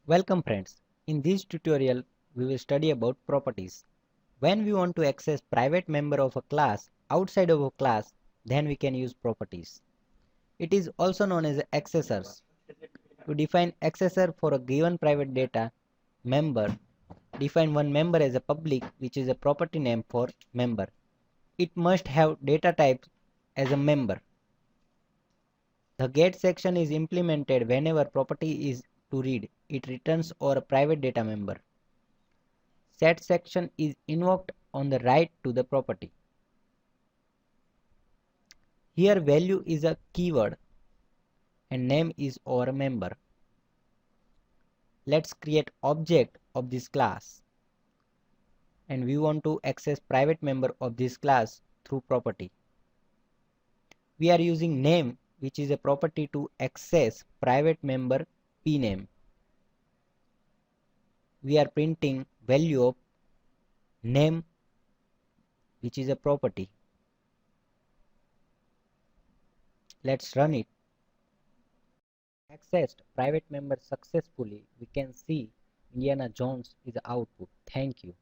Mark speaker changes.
Speaker 1: Welcome friends. In this tutorial, we will study about properties. When we want to access private member of a class outside of a class, then we can use properties. It is also known as accessors. To define accessor for a given private data member, define one member as a public, which is a property name for member. It must have data type as a member. The get section is implemented whenever property is to read. It returns or a private data member. Set section is invoked on the write to the property. Here value is a keyword and name is our member. Let's create object of this class and we want to access private member of this class through property. We are using name, which is a property to access private member pname. We are printing value of name, which is a property. Let's run it. Accessed private member successfully. We can see Indiana Jones is the output. Thank you.